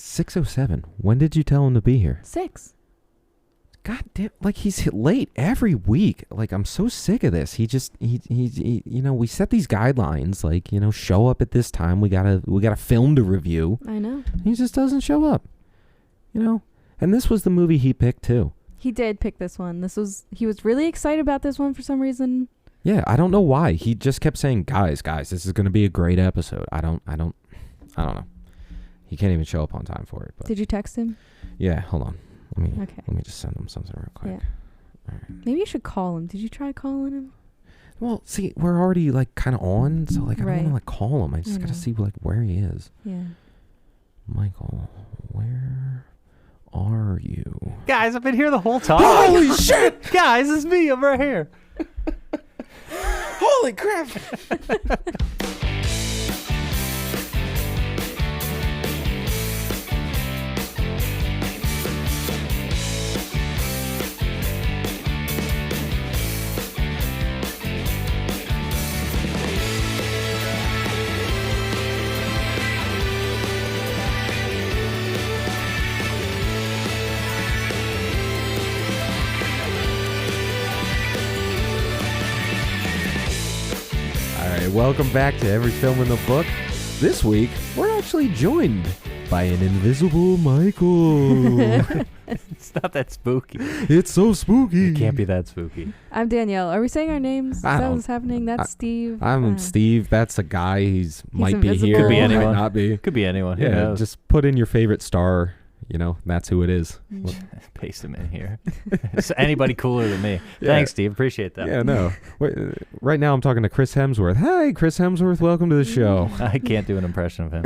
It's 6:07. When did you tell him to be here? 6. God damn, like he's late every week. Like I'm so sick of this. He we set these guidelines, like, show up at this time. We got a film to review. I know. He just doesn't show up. And this was the movie he picked too. He did pick this one. He was really excited about this one for some reason. Yeah, I don't know why. He just kept saying, "Guys, this is going to be a great episode." I don't know. He can't even show up on time for it. But did you text him? yeah, hold on. Let me just send him something real quick. Yeah. All right. Maybe you should call him. Did you try calling him? Well, see, we're already like kind of on, so like I don't want to like call him. I just gotta see like where he is. Yeah. Michael, where are you? Guys, I've been here the whole time. Holy shit! Guys, it's me. I'm right here. Holy crap! Welcome back to Every Film in the Book. This week, we're actually joined by an invisible Michael. It's not that spooky. It's so spooky. It can't be that spooky. I'm Danielle. Are we saying our names? Is that what's happening? That's Steve. I'm Steve. That's a guy. He's might invisible. be here. Could be anyone. Might not be. Could be anyone. Who Yeah, knows? just put in your favorite star. That's who it is. Paste him in here. It's anybody cooler than me. Yeah. Thanks, Steve. Appreciate that. Yeah, no. Wait, right now I'm talking to Chris Hemsworth. Hi, Chris Hemsworth. Welcome to the show. I can't do an impression of him.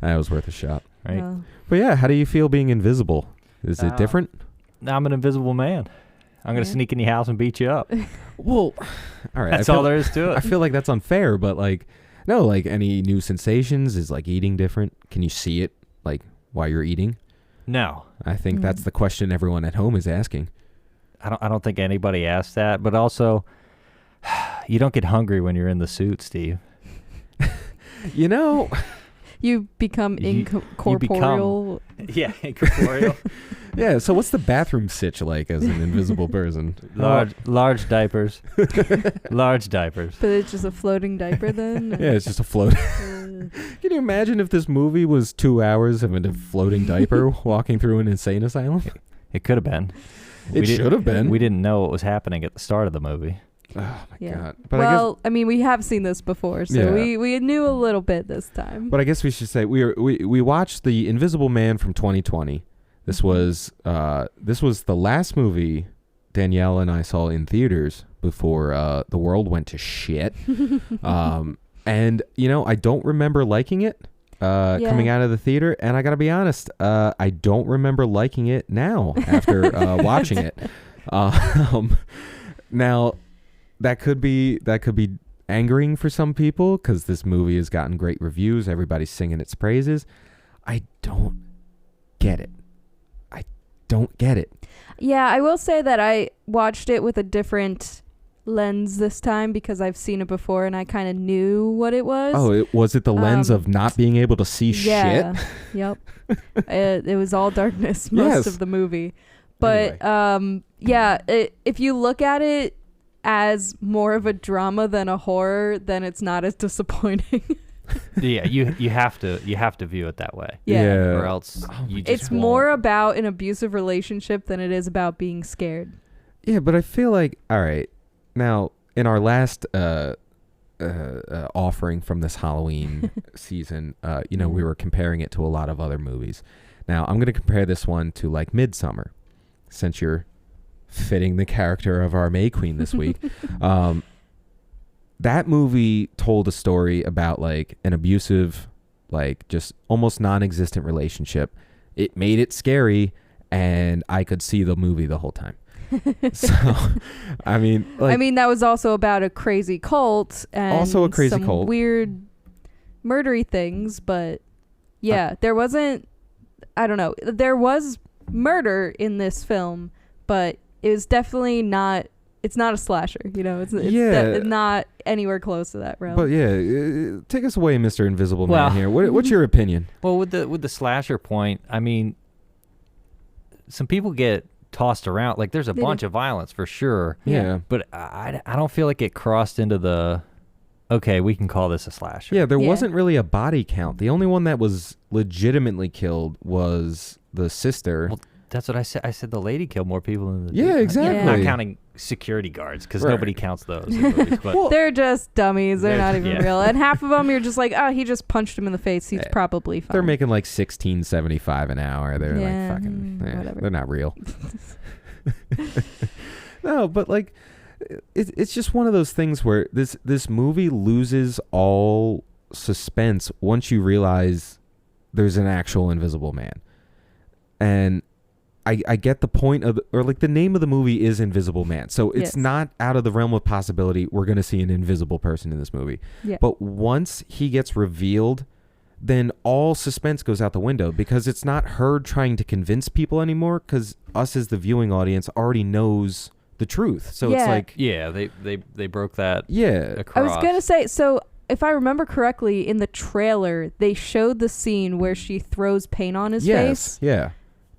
That was worth a shot. Right? Well, But yeah, how do you feel being invisible? Is it different? I'm an invisible man. I'm going to sneak in your house and beat you up. Well, all right. That's all there is to I it. feel like that's unfair, but like, no, like any new sensations? Is like eating different? Can you see it like while you're eating? No. I think that's the question everyone at home is asking. I don't think anybody asked that, but also you don't get hungry when you're in the suit, Steve. you become incorporeal. Yeah, incorporeal. Yeah, so what's the bathroom sitch like as an invisible person? Large diapers. Large diapers. But it's just a floating diaper then? Yeah, it's just a float. Can you imagine if this movie was 2 hours of a floating diaper walking through an insane asylum? It could have been. It should have been. We didn't know what was happening at the start of the movie. Oh my god! But I mean, we have seen this before, so we knew a little bit this time. But I guess we should say we watched The Invisible Man from 2020. This was the last movie Danielle and I saw in theaters before the world went to shit. And I don't remember liking it coming out of the theater, and I gotta be honest, I don't remember liking it now after watching it. Now that could be angering for some people because this movie has gotten great reviews. Everybody's singing its praises. I don't get it. Yeah, I will say that I watched it with a different lens this time because I've seen it before and I kind of knew what it was. Oh, was it the lens of not being able to see shit? Yep. It was all darkness most of the movie. But anyway. If you look at it as more of a drama than a horror, then it's not as disappointing. Yeah, you have to view it that way. Yeah. Or else it's more about an abusive relationship than it is about being scared. Yeah, but I feel like, all right, now in our last offering from this Halloween season, we were comparing it to a lot of other movies. Now I'm going to compare this one to like Midsommar, since you're fitting the character of our May Queen this week. That movie told a story about like an abusive, like just almost non-existent relationship. It made it scary, and I could see the movie the whole time. So, I mean, that was also about a crazy cult and also a crazy some cult, weird murdery things. But yeah, there wasn't. I don't know. There was murder in this film, but it was definitely not it's not a slasher, it's not anywhere close to that realm. But yeah, take us away, Mr. Invisible Man here. What's your opinion? Well, with the slasher point, I mean, some people get tossed around. Like, there's a bunch of violence for sure. Yeah. But I don't feel like it crossed into the, okay, we can call this a slasher. Yeah, there wasn't really a body count. The only one that was legitimately killed was the sister. Well, that's what I said. I said the lady killed more people than the Yeah, dude. exactly. Not counting security guards, because nobody counts those in movies. But Well, they're just dummies. They're not even yeah. real. And half of them, you're just like, oh, he just punched him in the face. He's probably fine. They're making like $16.75 an hour. They're Yeah, like fucking. whatever. They're not real. No, but like, it's just one of those things where this movie loses all suspense once you realize there's an actual Invisible Man, and I get the point of, or like the name of the movie is Invisible Man, so it's not out of the realm of possibility we're going to see an invisible person in this movie. Yeah. But once he gets revealed, then all suspense goes out the window, because it's not her trying to convince people anymore, because us as the viewing audience already knows the truth. So it's like, yeah, they broke that across. I was going to say, so if I remember correctly, in the trailer, they showed the scene where she throws paint on his face. Yeah.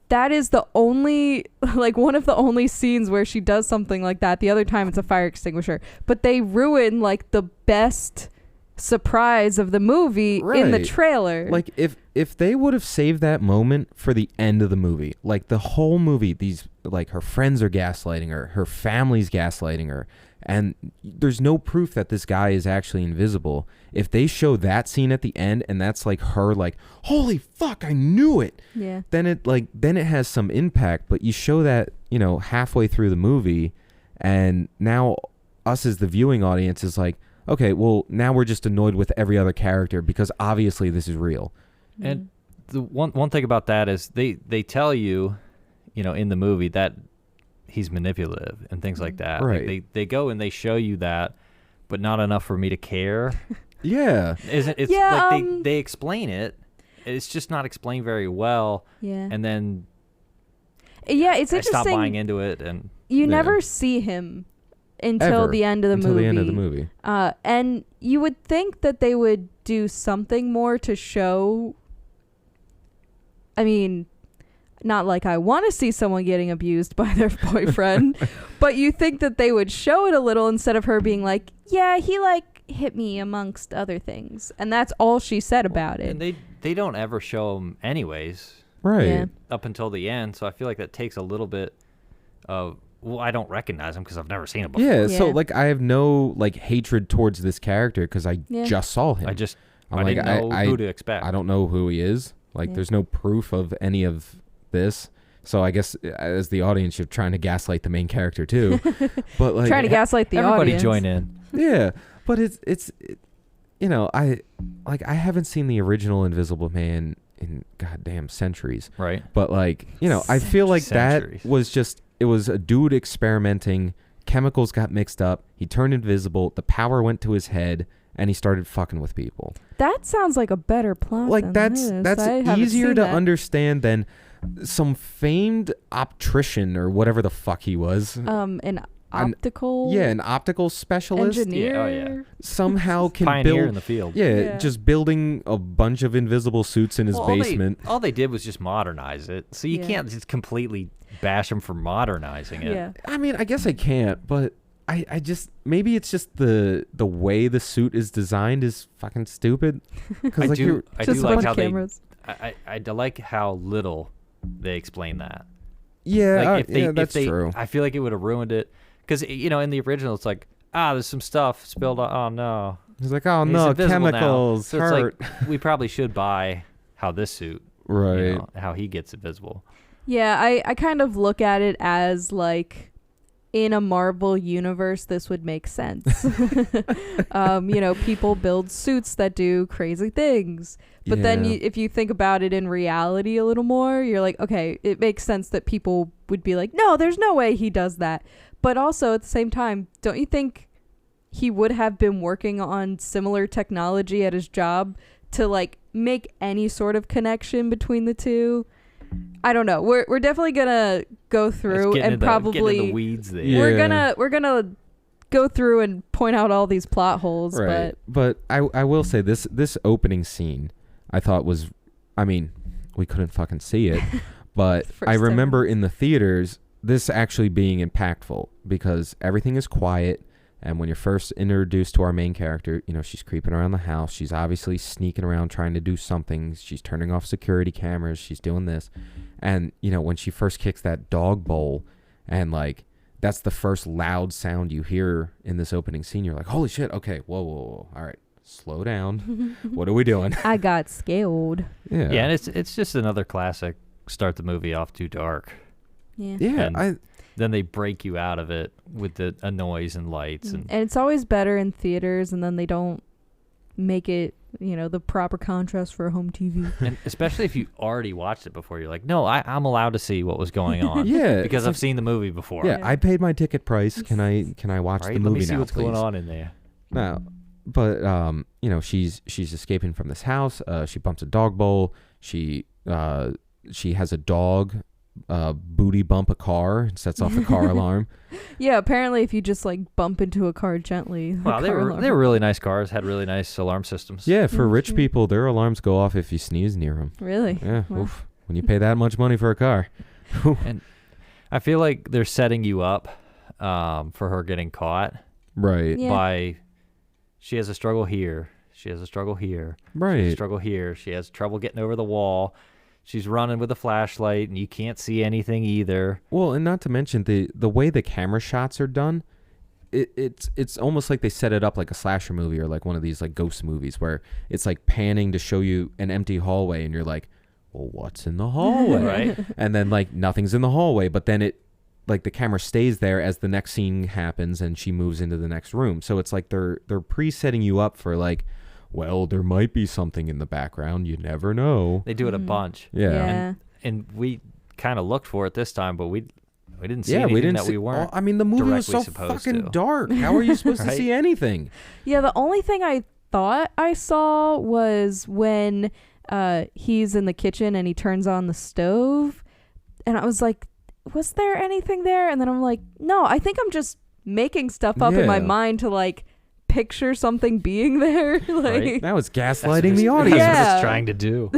That is the only, like, one of the only scenes where she does something like that. The other time it's a fire extinguisher. But they ruin, like, the best surprise of the movie in the trailer. Like, if they would have saved that moment for the end of the movie, like the whole movie, these, like, her friends are gaslighting her family's gaslighting her, and there's no proof that this guy is actually invisible. If they show that scene at the end, and that's like her like, holy fuck, I knew it. Yeah. Then it has some impact. But you show that, halfway through the movie, and now us as the viewing audience is like, okay, well, now we're just annoyed with every other character because obviously this is real. And the one thing about that is they tell you, in the movie that he's manipulative and things like that. Right. Like they go and they show you that, but not enough for me to care. Yeah. It's like they explain it. It's just not explained very well. Yeah. And then it's I interesting. stopped buying into it, and you never see him until the end of the movie. Until the end of the movie. And you would think that they would do something more to show. I mean, not like I want to see someone getting abused by their boyfriend, but you think that they would show it a little instead of her being like, yeah, he like hit me amongst other things. And that's all she said about it. And they don't ever show him anyways. Right. Yeah. Up until the end. So I feel like that takes a little bit of, well, I don't recognize him because I've never seen him before. Yeah, so like I have no like hatred towards this character because I just saw him. I didn't know who to expect. I don't know who he is. Like there's no proof of any of this. So I guess as the audience you're trying to gaslight the main character too. But like trying to gaslight the everybody audience. Join in. Yeah, but it's I haven't seen the original Invisible Man in goddamn centuries. Right. But like, I feel like Centuries. that was just, it was a dude experimenting. Chemicals got mixed up. He turned invisible. The power went to his head, and he started fucking with people. That sounds like a better plot. Like that's easier to understand than some famed optician or whatever the fuck he was. An optical. An optical specialist. Engineer. Yeah, oh yeah. Somehow can Pioneer build in the field. Yeah, just building a bunch of invisible suits in his basement. All they did was just modernize it. So you can't just completely bash them for modernizing it. Yeah. I mean, I guess I can't, but I just, maybe it's just the way the suit is designed is fucking stupid. I do like how cameras. I like how little they explain that. Yeah, Like that's true. I feel like it would have ruined it. Because, in the original, it's like, there's some stuff spilled on. Oh, no. He's like, oh, And no, he's invisible chemicals now. So hurt. it's like, we probably should buy how this suit, Right. how he gets invisible. Yeah, I kind of look at it as like, in a Marvel universe, this would make sense. People build suits that do crazy things. But then if you think about it in reality a little more, you're like, okay, it makes sense that people would be like, no, there's no way he does that. But also at the same time, don't you think he would have been working on similar technology at his job to like make any sort of connection between the two? I don't know. We're definitely gonna go through and probably get in the weeds there. Yeah. We're gonna go through and point out all these plot holes. Right. But I will say this opening scene I thought was, I mean, we couldn't fucking see it, but I remember in the theaters this actually being impactful because everything is quiet. And when you're first introduced to our main character, you know, she's creeping around the house. She's obviously sneaking around trying to do something. She's turning off security cameras. She's doing this. And, you know, when she first kicks that dog bowl and, like, that's the first loud sound you hear in this opening scene, you're like, holy shit. Okay, whoa. All right, slow down. What are we doing? I got scared. Yeah. Yeah, and it's just another classic start the movie off too dark. Yeah. Yeah. And then they break you out of it with a noise and lights. And it's always better in theaters, and then they don't make it, you know, the proper contrast for a home TV. And especially if you already watched it before, you're like, no, I'm allowed to see what was going on. Yeah. Because I've seen the movie before. Yeah, I paid my ticket price. Can I watch the movie now, Let me see what's please? going on in there. No, but you know, she's escaping from this house. She bumps a dog bowl. She has a dog booty bump a car and sets off the car alarm. Yeah, apparently if you just like bump into a car gently. Wow, they were really nice cars. Had really nice alarm systems. Yeah, for rich people, their alarms go off if you sneeze near them. Really? Yeah. Wow. Oof. When you pay that much money for a car. And I feel like they're setting you up for her getting caught. Right. Yeah. By she has a struggle here. She has a struggle here. Right. She has a struggle here. She has trouble getting over the wall. She's running with a flashlight, and you can't see anything either. Well, and not to mention the way the camera shots are done, it's almost like they set it up like a slasher movie or like one of these like ghost movies where it's like panning to show you an empty hallway, and you're like, well, what's in the hallway? Right. And then like nothing's in the hallway, but then it like the camera stays there as the next scene happens and she moves into the next room. So it's like they're pre-setting you up for like, well, there might be something in the background. You never know. They do it a bunch. Yeah. And we kind of looked for it this time, but we didn't see Yeah, anything we didn't that see, we weren't. I mean, the movie was so directly supposed fucking to. dark. How are you supposed to Right? see anything? Yeah, the only thing I thought I saw was when he's in the kitchen and he turns on the stove. And I was like, was there anything there? And then I'm like, no, I think I'm just making stuff up in my Yeah. mind to like picture something being there. Like, Right. That was That's gaslighting the what audience. Yeah. it's trying to do.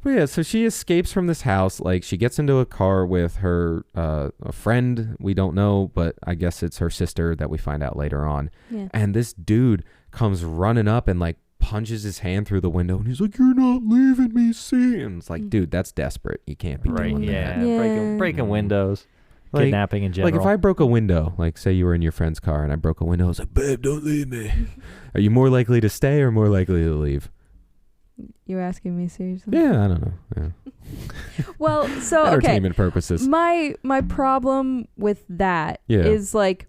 But yeah, so she escapes from this house. Like she gets into a car with her a friend we don't know, but I guess it's her sister that we find out later on. Yeah. And this dude comes running up and like punches his hand through the window, and he's like, "You're not leaving me, see?" And it's like, dude, that's desperate. You can't be Right? doing Yeah. that. Yeah. Breaking windows, Like- kidnapping in general. Like if I broke a window, like say you were in your friend's car and I broke a window, I was like, "Babe, don't leave me." Are you more likely to stay or more likely to leave? You're asking me seriously? Yeah, I don't know. Yeah. Well, so okay. Entertainment purposes. My problem with that Yeah. is like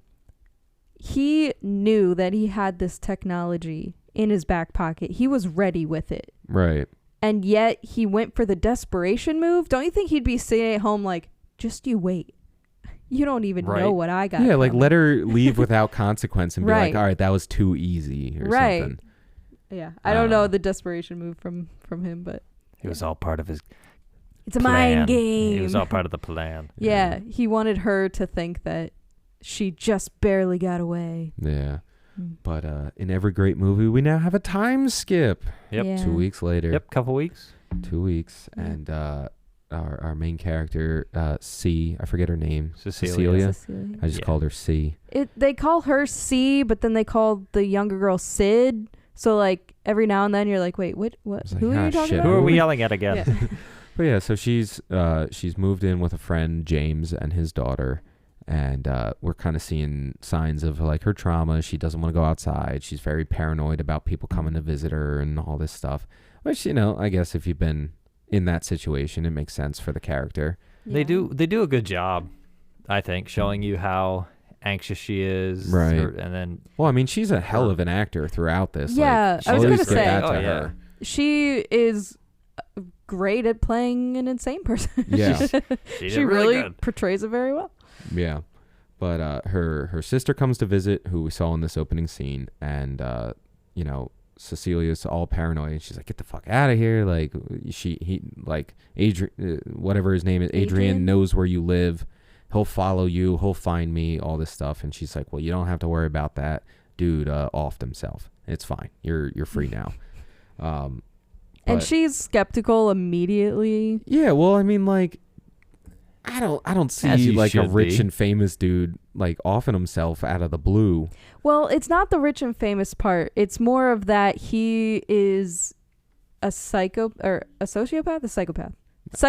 he knew that he had this technology in his back pocket. He was ready with it. Right. And yet he went for the desperation move. Don't you think he'd be sitting at home like, just you wait. You don't even Right. know what I got. Yeah, like coming." let her leave without consequence and be Right. like, all right, that was too easy or Right. something. Yeah. I don't know Uh, the desperation move from him, but it was all part of his it's a plan. mind game. It was all part of the plan. Yeah, he wanted her to think that she just barely got away. Yeah. Mm. But in every great movie, we now have a time skip. Yep. Yeah. 2 weeks later. Yep. Couple weeks. 2 weeks. Yeah. And our main character, C, I forget her name. Cecilia. Cecilia. I just Yeah. called her C. They call her C, but then they call the younger girl Sid. So like every now and then you're like, wait, what? It's like, Who are you talking shit. about? Who are we yelling at again? Yeah. But yeah, so she's moved in with a friend, James, and his daughter. And we're kind of seeing signs of like her trauma. She doesn't want to go outside. She's very paranoid about people coming to visit her and all this stuff. Which, you know, I guess if you've been in that situation, it makes sense for the character. They do a good job, I think, showing you how anxious she is. Right. And then Well, I mean, she's a hell of an actor throughout this. Yeah, like, I was always gonna give say- that Oh, to yeah. her. She is great at playing an insane person. Yeah. she did she really really good. portrays it very well. Yeah. But her sister comes to visit, who we saw in this opening scene, and you know, Cecilia's all paranoid, and she's like, "Get the fuck out of here!" Like Adrian, whatever his name is, Adrian knows where you live. He'll follow you. He'll find me. All this stuff, and she's like, "Well, you don't have to worry about that." Dude offed himself. It's fine. You're free now. And she's skeptical immediately. Yeah, well, I mean, like, I don't see like a rich and famous dude like offing himself out of the blue. Well, it's not the rich and famous part. It's more of that he is a sociopath. Psychopath.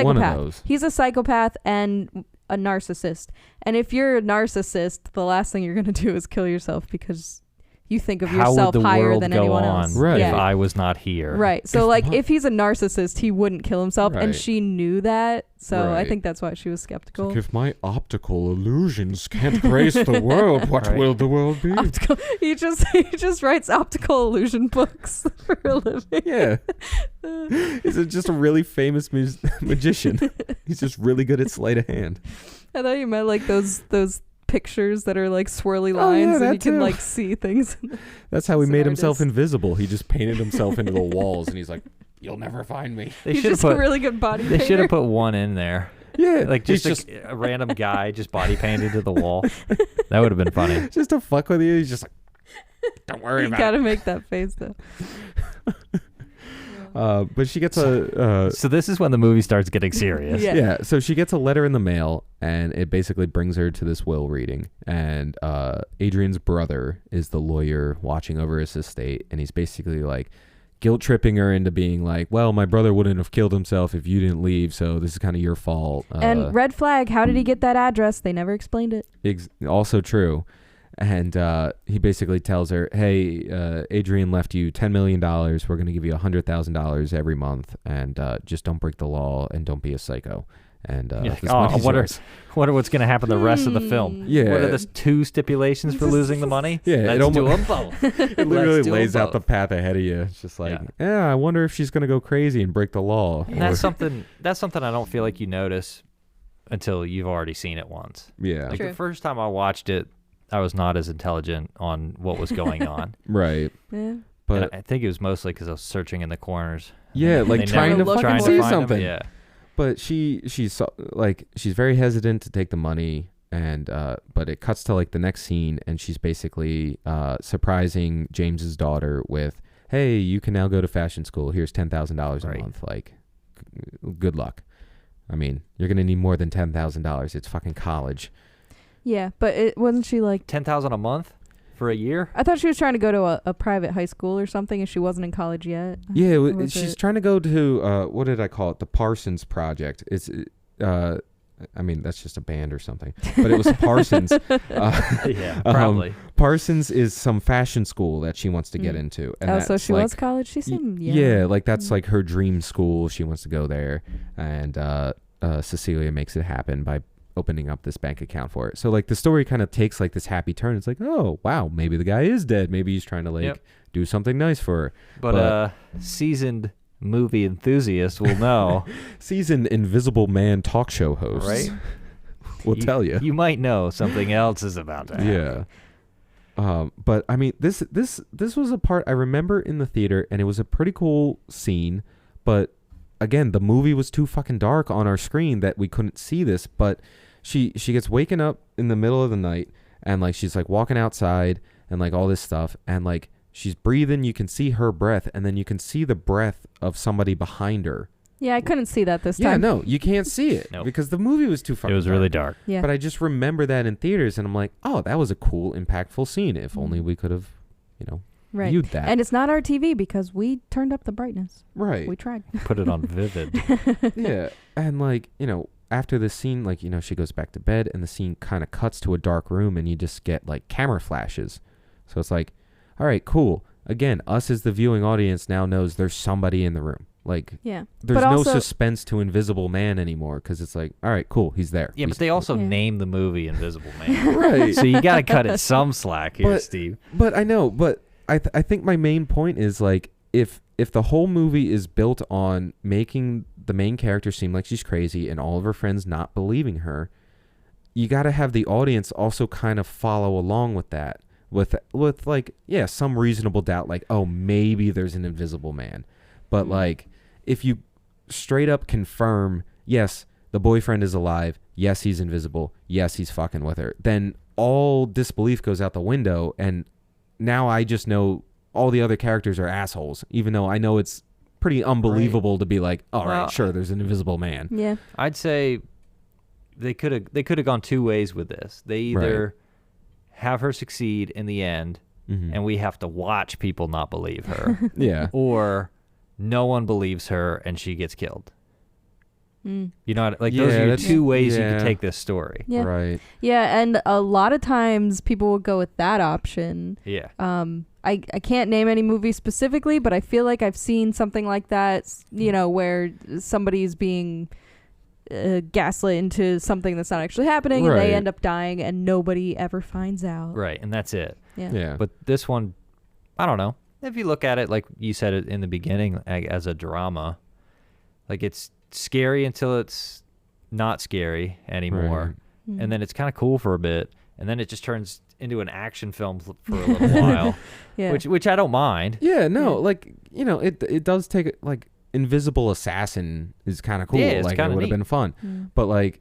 One of those. He's a psychopath and a narcissist. And if you're a narcissist, the last thing you're going to do is kill yourself because you think of yourself higher than anyone else. Right. If I was not here. Right. So if he's a narcissist, he wouldn't kill himself. Right. And she knew that. So I think that's why she was skeptical. Like, if my optical illusions can't grace the world, what will the world be? He just writes optical illusion books for a living. Yeah. He's just a really famous magician. He's just really good at sleight of hand. I thought you meant like those pictures that are like swirly lines and you can like see things. That's how he made himself invisible. He just painted himself into the walls and he's like, "You'll never find me." He's just a really good body painter. They should have put one in there. Yeah. Like just a random guy just body painted to the wall. That would have been funny. Just to fuck with you. He's just like, "Don't worry about it." You gotta make that face though. But she gets a... so this is when the movie starts getting serious. Yeah, so she gets a letter in the mail, and it basically brings her to this will reading. And Adrian's brother is the lawyer watching over his estate, and he's basically like guilt-tripping her into being like, "Well, my brother wouldn't have killed himself if you didn't leave, so this is kind of your fault." And red flag, how did he get that address? They never explained it. Also true. And he basically tells her, "Hey, Adrian left you $10 million. We're going to give you $100,000 every month, and just don't break the law and don't be a psycho." And what's going to happen the rest of the film? Yeah, what are the 2 stipulations for losing the money? Yeah, let's do them both. It literally lays out the path ahead of you. It's just like, I wonder if she's going to go crazy and break the law. And that's something I don't feel like you notice until you've already seen it once. Yeah, like the first time I watched it, I was not as intelligent on what was going on. Right. Yeah. But and I think it was mostly because I was searching in the corners. Yeah, like trying to fucking see something. Yeah. But she's very hesitant to take the money, and but it cuts to like the next scene, and she's basically surprising James's daughter with, "Hey, you can now go to fashion school. Here's $10,000 a month. Like, good luck. I mean, you're gonna need more than $10,000. It's fucking college." Yeah, but it wasn't she like $10,000 a month for a year? I thought she was trying to go to a private high school or something, and she wasn't in college yet. Yeah, she's trying to go to what did I call it? The Parsons Project. It's I mean, that's just a band or something, but it was Parsons. Yeah, probably. Parsons is some fashion school that she wants to get into. And so she was college. She seemed young. Yeah, like that's like her dream school. She wants to go there, and Cecilia makes it happen by opening up this bank account for it. So like the story kind of takes like this happy turn. It's like, oh wow, maybe the guy is dead. Maybe he's trying to like do something nice for her. But seasoned movie enthusiasts will know. Seasoned Invisible Man talk show hosts, right? will tell you. You might know something else is about to happen. Yeah. But I mean, this was a part I remember in the theater, and it was a pretty cool scene. But again, the movie was too fucking dark on our screen that we couldn't see this. But she gets waken up in the middle of the night, and like she's like walking outside and like all this stuff, and like she's breathing. You can see her breath, and then you can see the breath of somebody behind her. Yeah, I couldn't see that this time. Yeah, no, you can't see it because the movie was too fucking dark. It was really dark. Yeah. But I just remember that in theaters, and I'm like, oh, that was a cool, impactful scene. If only we could have, viewed that. And it's not our TV because we turned up the brightness. Right. We tried. Put it on vivid. Yeah. And like, after this scene, like, she goes back to bed, and the scene kind of cuts to a dark room, and you just get like camera flashes. So it's like, all right, cool. Again, us as the viewing audience now knows there's somebody in the room. Like, there's no suspense to Invisible Man anymore because it's like, all right, cool, he's there. Yeah, but they also named the movie Invisible Man. Right. So you got to cut it some slack here, Steve. But I know, but I think my main point is like, if the whole movie is built on making the main character seem like she's crazy and all of her friends not believing her, you got to have the audience also kind of follow along with that. with like, yeah, some reasonable doubt, like, oh, maybe there's an invisible man. But like, if you straight up confirm, yes, the boyfriend is alive, yes, he's invisible, yes, he's fucking with her, then all disbelief goes out the window, and now I just know all the other characters are assholes, even though I know it's pretty unbelievable to be like, all right, sure, there's an invisible man. Yeah. I'd say they could have gone two ways with this. They either have her succeed in the end, and we have to watch people not believe her. Yeah. Or no one believes her and she gets killed. You know, like those Yeah, are your that's- two ways you yeah. could take this story. Yeah. Right. Yeah, and a lot of times people will go with that option. Yeah. I can't name any movie specifically, but I feel like I've seen something like that, you know, where somebody's being gaslit into something that's not actually happening, and they Right. end up dying, and nobody ever finds out. Right, and that's it. Yeah. But this one, I don't know. If you look at it like you said it in the beginning, as a drama, like it's scary until it's not scary anymore, and then it's kind of cool for a bit, and then it just turns into an action film for a little while, Yeah. which I don't mind. Yeah, no, like, you know, it does take, like, Invisible Assassin is kind of cool. Yeah, it's like, it kinda would have neat. been fun. But, like,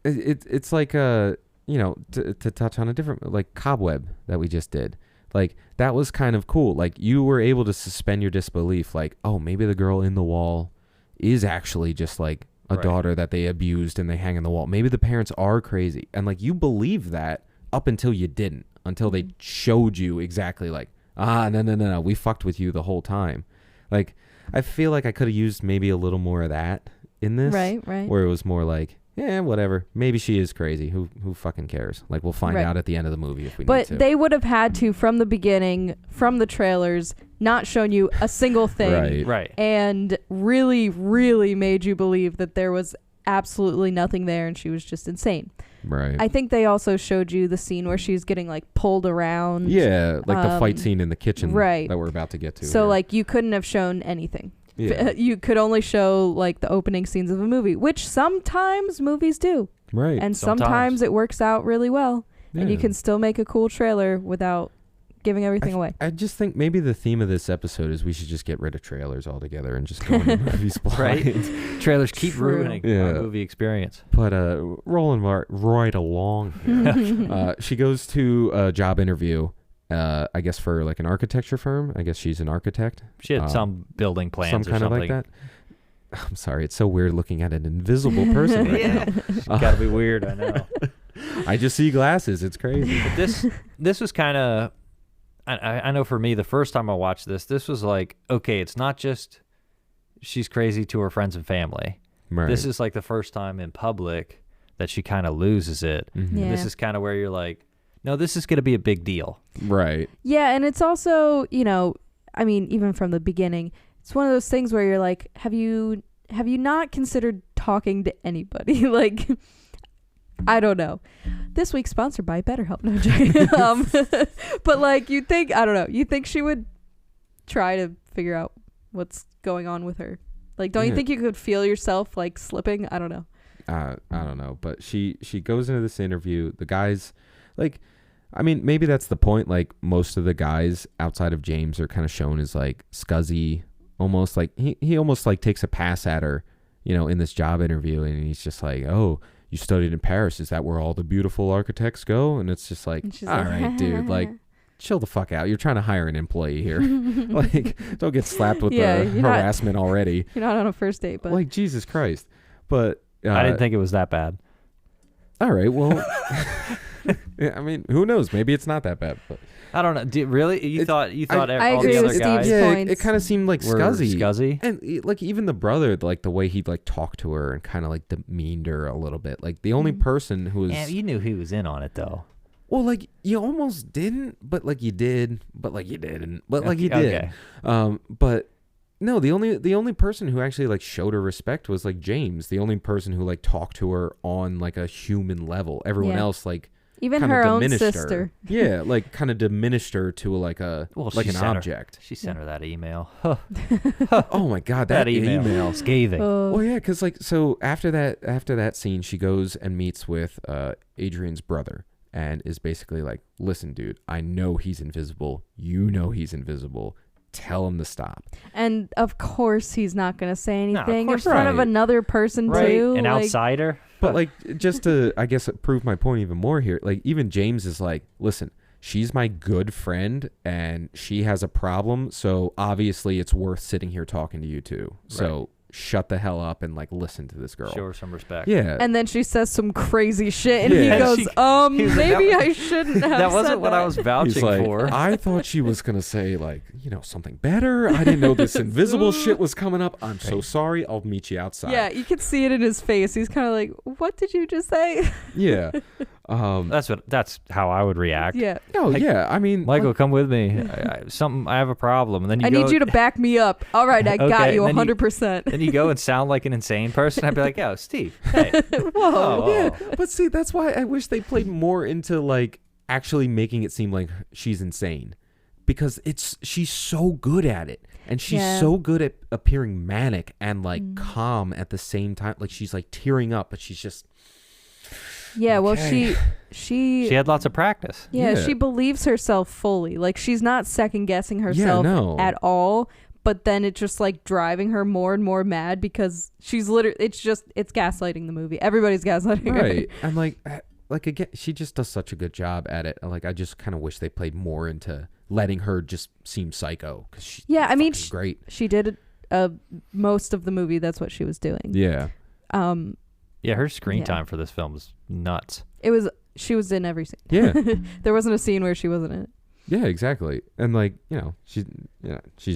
it's like, you know, to touch on a different, like, Cobweb that we just did. Like, that was kind of cool. Like, you were able to suspend your disbelief. Like, oh, maybe the girl in the wall is actually just, like, a daughter that they abused and they hang in the wall. Maybe the parents are crazy. And, like, you believe that up until you didn't. Until they showed you exactly, like, no, we fucked with you the whole time. Like, I feel like I could have used maybe a little more of that in this. Right. Where it was more like, yeah, whatever. Maybe she is crazy. Who fucking cares? Like, we'll find out at the end of the movie if we But need to. they would have had to, from the beginning, from the trailers, not shown you a single thing. Right. And really, really made you believe that there was absolutely nothing there and she was just insane. Right. I think they also showed you the scene where she's getting like pulled around. Yeah, like the fight scene in the kitchen right. that we're about to get to. So here. like you couldn't have shown anything. Yeah. You could only show like the opening scenes of a movie, which sometimes movies do. Right. And sometimes it works out really well. And you Yeah. can still make a cool trailer without giving everything away. I just think maybe the theme of this episode is we should just get rid of trailers altogether and just go into movies blind. Right? Trailers keep True. ruining Yeah. our movie experience. But rolling right along here. She goes to a job interview, I guess for like an architecture firm. I guess she's an architect. She had some building plans Some or kind something. of like that. I'm sorry, it's so weird looking at an invisible person right now. It's gotta be weird, I know. I just see glasses. It's crazy. But this was kind of, I know for me, the first time I watched this was like, okay, it's not just she's crazy to her friends and family. Right. This is like the first time in public that she kind of loses it. Mhm. Yeah. This is kind of where you're like, no, this is going to be a big deal. Right. Yeah, and it's also, you know, I mean, even from the beginning, it's one of those things where you're like, have you not considered talking to anybody? Like, I don't know. This week's sponsored by BetterHelp. No, I'm joking. But like, you think, I don't know, you think she would try to figure out what's going on with her? Like, don't you Yeah. think you could feel yourself like slipping? I don't know. I don't know, but she goes into this interview. The guys, like, I mean, maybe that's the point. Like, most of the guys outside of James are kind of shown as like scuzzy, almost like he almost like takes a pass at her, you know, in this job interview, and he's just like, oh, you studied in Paris, is that where all the beautiful architects go? And it's just like, And she's all like, right, dude, like, chill the fuck out. You're trying to hire an employee here. Like, don't get slapped with the you're not- harassment already. You're not on a first date, but Like, Jesus Christ. But I didn't think it was that bad. all right, well, yeah, I mean, who knows? Maybe it's not that bad. But I don't know. Really? You thought I all agree the other with guys Steve's yeah, points. it kind of seemed like were scuzzy. scuzzy? And like even the brother, like the way he like talked to her and kind of like demeaned her a little bit. Like the only person who was Yeah, you knew he was in on it though. well, like you almost didn't, but like you did, but like you didn't, but like you did. Okay. But no, the only person who actually like showed her respect was like James. The only person who like talked to her on like a human level. Everyone Yeah. else like even kinda her own diminished sister. her. Yeah, like kind of diminished her to like a Well, like she an sent her- object. She sent her that email. Oh my god, that that email. Scathing. Well, yeah, because like so after that scene, she goes and meets with Adrian's brother, and is basically like, listen, dude, I know he's invisible. You know he's invisible. Tell him to stop. And of course he's not going to say anything in course front of right. another person too. An outsider. But like, just to, I guess, prove my point even more here, like even James is like, listen, she's my good friend and she has a problem. So obviously it's worth sitting here talking to you too. So shut the hell up and like listen to this girl. Show her some respect. Yeah. And then she says some crazy shit, and he Yeah. goes, He was like, maybe I shouldn't have That wasn't said what that. I was He's vouching like, for. I thought she was going to say like, you know, something better. I didn't know this invisible shit was coming up. I'm so sorry. I'll meet you outside. Yeah, you could see it in his face. He's kind of like, what did you just say? Yeah. That's how I would react. Yeah. Oh, Like, yeah. I mean, Michael, like, come with me. I have a problem. And then you I go, need you to back me up. All right, I got Okay, you and then 100%. Then you go and sound like an insane person. I'd be like, yo, Steve. Hey. Whoa. Oh. yeah. But see, that's why I wish they played more into like actually making it seem like she's insane, because she's so good at it, and she's Yeah. so good at appearing manic and like calm at the same time. Like she's like tearing up, but she's just Yeah, well, Okay. she She had lots of practice. yeah, Yeah. she believes herself fully. Like she's not second guessing herself no. at all. But then it's just like driving her more and more mad because she's literally, it's gaslighting the movie. Everybody's gaslighting her. right. And like again, she just does such a good job at it. Like I just kind of wish they played more into letting her just seem psycho, because she's Yeah, I mean, fucking great. She did most of the movie. That's what she was doing. Yeah. Yeah, her screen Yeah. time for this film was nuts. She was in every scene. Yeah. There wasn't a scene where she wasn't in it. Yeah, exactly. And like, you know, she's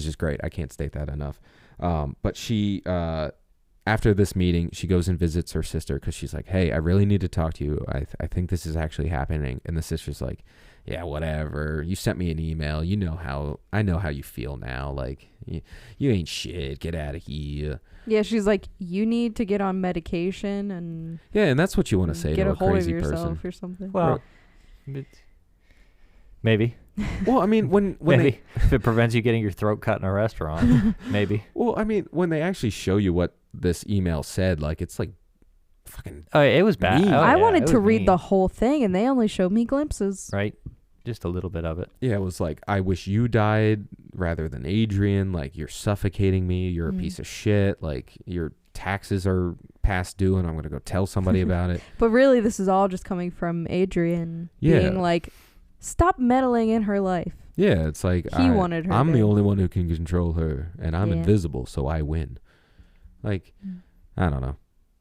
just great. I can't state that enough. But she, after this meeting, she goes and visits her sister because she's like, hey, I really need to talk to you. I think this is actually happening. And the sister's like, yeah, whatever. You sent me an email. I know how you feel now. Like, you ain't shit. Get out of here. Yeah, she's like, you need to get on medication and Yeah, and that's what you want to say get to a a hold of crazy yourself person. or something. Well, maybe. Well, I mean, when Maybe. If it prevents you getting your throat cut in a restaurant, maybe. well, I mean, when they actually show you what this email said, like, it's like fucking Oh, it was bad. Mean. Oh, I yeah, wanted it to was read mean. the whole thing, and they only showed me glimpses. Right? Just a little bit of it. Yeah, it was like, I wish you died rather than Adrian. Like, you're suffocating me. You're a piece of shit. Like, your taxes are past due, and I'm going to go tell somebody about it. But really, this is all just coming from Adrian Yeah. being like, stop meddling in her life. Yeah, it's like, He wanted her I'm the to- only one who can control her, and I'm Yeah. invisible, so I win. Like, I don't know.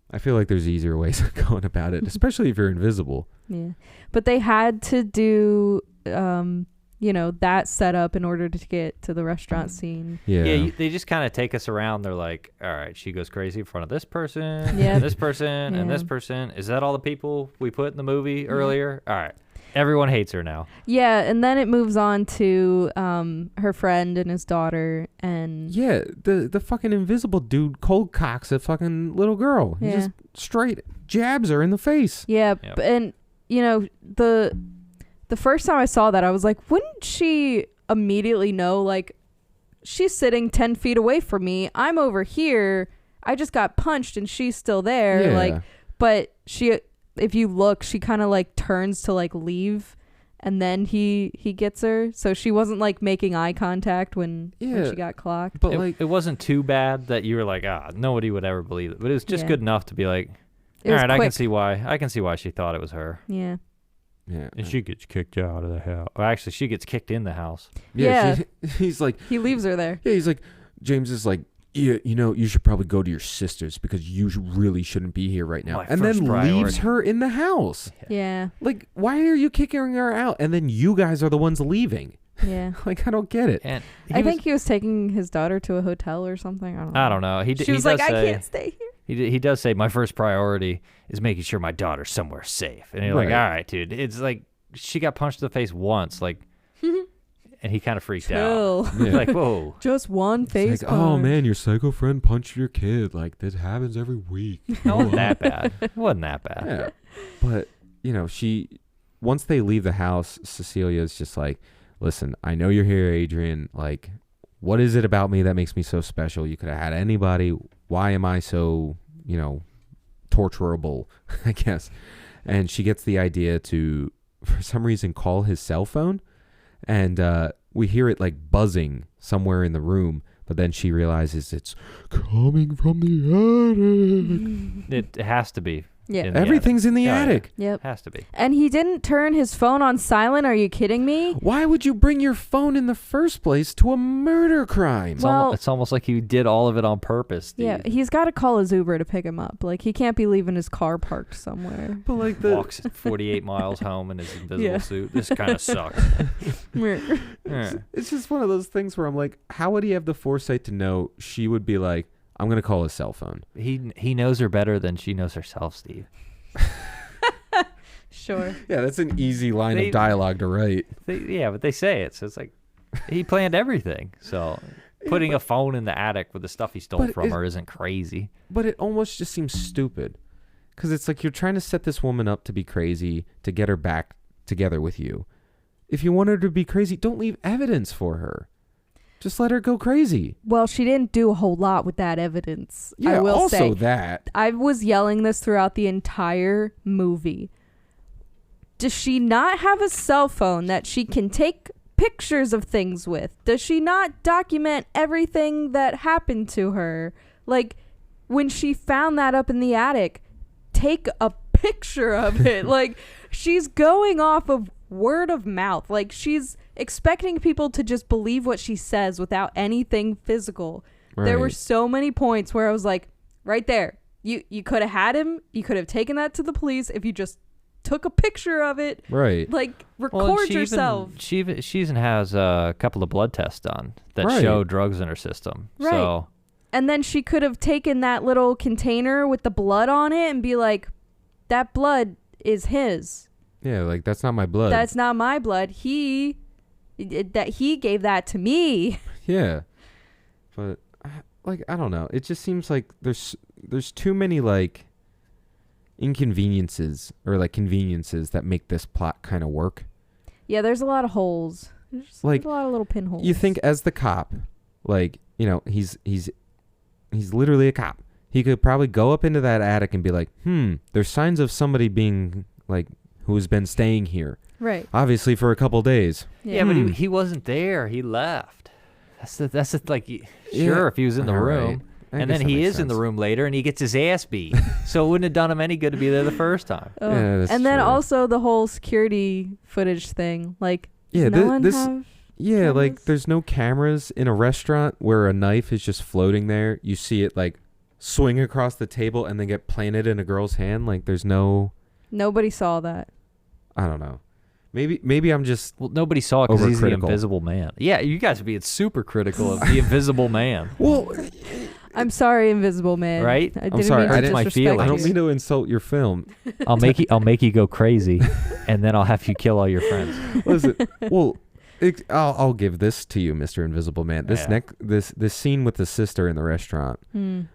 I feel like there's easier ways of going about it, especially if you're invisible. Yeah. But they had to do, that setup in order to get to the restaurant scene. Yeah. They just kind of take us around. They're like, all right, she goes crazy in front of this person, Yeah. and this person, and this Yeah. person. Is that all the people we put in the movie earlier? All right. Everyone hates her now. Yeah, and then it moves on to her friend and his daughter, and Yeah, the fucking invisible dude cold cocks a fucking little girl. He Yeah. just straight jabs her in the face. yeah, Yep. and the first time I saw that, I was like, wouldn't she immediately know? Like, she's sitting 10 feet away from me. I'm over here. I just got punched, and she's still there. Yeah. Like, but she, if you look, she kind of like turns to like leave, and then he gets her. So she wasn't like making eye contact when Yeah. she got clocked. But like, It wasn't too bad that you were like, nobody would ever believe it. But it was just Yeah. good enough to be like, It all was right, I can quick. see why. I can see why she thought it was her. Yeah. yeah, And she gets kicked out of the house. Well, actually, she gets kicked in the house. he's like, He leaves her there. yeah, he's like, James is like, yeah, you should probably go to your sister's because you really shouldn't be here right now. My And then first leaves priority. her in the house. Yeah. Like, why are you kicking her out? And then you guys are the ones leaving. Yeah. Like, I don't get it. And I think he was taking his daughter to a hotel or something. I don't know. She was like, I can't stay here. He does say my first priority is making sure my daughter's somewhere safe. And you're like, Right. all right, dude. It's like she got punched in the face once, like, and he kind of freaked out. Chill. He's like, whoa. Just one face It's like, oh punch. man, your psycho friend punched your kid. Like, this happens every week. It wasn't that bad. It wasn't that bad. Yeah. But, once they leave the house, Cecilia's just like, listen, I know you're here, Adrian. Like, what is it about me that makes me so special? You could have had anybody. Why am I so, torturable, I guess? And she gets the idea to for some reason, call his cell phone, and we hear it like buzzing somewhere in the room. But then she realizes it's coming from the attic. It has to be. Yeah. Everything's in the attic. Yep. Has to be. And he didn't turn his phone on silent. Are you kidding me? Why would you bring your phone in the first place to a murder crime? It's almost like he did all of it on purpose, Steve. Yeah, he's got to call his Uber to pick him up. Like, he can't be leaving his car parked somewhere. But like walks 48 miles home in his invisible suit. This kind of sucks. It's just one of those things where I'm like, how would he have the foresight to know she would be like, I'm going to call his cell phone? He knows her better than she knows herself, Steve. Sure. Yeah, that's an easy line of dialogue to write. But they say it. So it's like he planned everything. So putting a phone in the attic with the stuff he stole from her isn't crazy. But it almost just seems stupid. Because it's like you're trying to set this woman up to be crazy to get her back together with you. If you want her to be crazy, don't leave evidence for her. Just let her go crazy. Well, she didn't do a whole lot with that evidence. Yeah, I will also say. that. I was yelling this throughout the entire movie. Does she not have a cell phone that she can take pictures of things with? Does she not document everything that happened to her? Like, when she found that up in the attic, take a picture of it. Like, she's going off of word of mouth. Like, she's expecting people to just believe what she says without anything physical. Right. There were so many points where I was like, right there, you could have had him. You could have taken that to the police if you just took a picture of it. Right. Like, record yourself. She even has a couple of blood tests done that show drugs in her system. Right. So. And then she could have taken that little container with the blood on it and be like, that blood is his. Yeah, like, that's not my blood. That's not my blood. He gave that to me. Yeah. But, like, I don't know. It just seems like there's too many, like, inconveniences or, like, conveniences that make this plot kind of work. Yeah, there's a lot of holes. There's a lot of little pinholes. You think as the cop, like, you know, he's literally a cop. He could probably go up into that attic and be like, there's signs of somebody being, like, who's been staying here. Right. Obviously for a couple days. Yeah, but he wasn't there. He left. That's like, sure, if he was in the room. And then he is in the room later and he gets his ass beat. So it wouldn't have done him any good to be there the first time. Oh. Yeah, that's and then also the whole security footage thing. Like, yeah, cameras? Like, there's no cameras in a restaurant where a knife is just floating there. You see it, like, swing across the table and then get planted in a girl's hand. Like, there's no... Nobody saw that. I don't know. Maybe I'm just... Well, nobody saw it because he's the Invisible Man. Yeah, you guys are being super critical of the Invisible Man. Well... I'm sorry, Invisible Man. Right? I'm sorry. I don't mean to insult your film. I'll make you go crazy, and then I'll have you kill all your friends. Listen, well, I'll give this to you, Mr. Invisible Man. This scene with the sister in the restaurant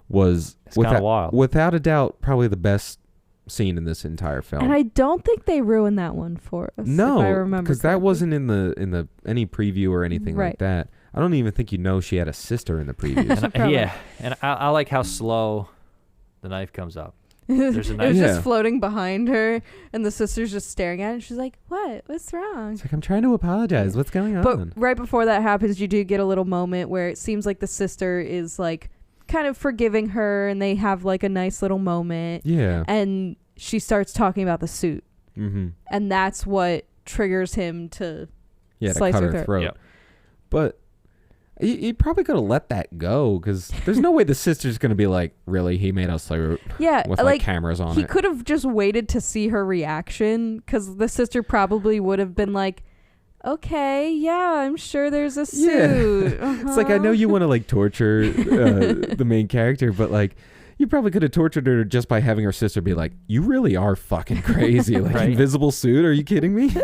was wild. Without a doubt probably the best scene in this entire film. And I don't think they ruined that one for us. No, if I remember, because that wasn't in the any preview or anything like that. I don't even think she had a sister in the previews. And I like how slow the knife comes up. There's a knife. It was just floating behind her, and the sister's just staring at it. And she's like, "What? What's wrong?" It's like, I'm trying to apologize. What's going on? But right before that happens, you do get a little moment where it seems like the sister is like kind of forgiving her, and they have like a nice little moment. Yeah. And she starts talking about the suit, and that's what triggers him to slice her throat. Yep. But you probably could have let that go, because there's no way the sister's going to be like, really, he made us with like cameras on it. He could have just waited to see her reaction, because the sister probably would have been like, okay, yeah, I'm sure there's a suit. Yeah. It's like, I know you want to like torture the main character, but like, you probably could have tortured her just by having her sister be like, you really are fucking crazy. Like, invisible suit? Are you kidding me?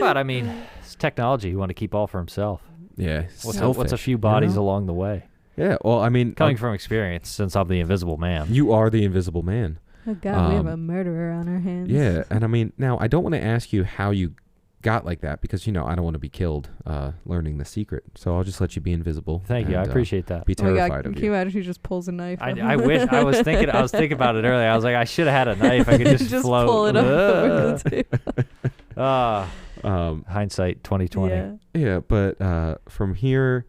But I mean, it's technology. You want to keep all for himself. Yeah. What's a few bodies along the way? Yeah. Well, I mean, coming from experience, since I'm the Invisible Man. You are the Invisible Man. Oh God, we have a murderer on our hands. Yeah. And I mean, now I don't want to ask you how you got like that, because I don't want to be killed learning the secret. So I'll just let you be invisible. Thank you. I appreciate that. Be terrified of you. Can you imagine he just pulls a knife? I wish. I was thinking about it earlier. I was like, I should have had a knife. I could just float. Pull it up over the table. Hindsight 2020. Yeah, but from here,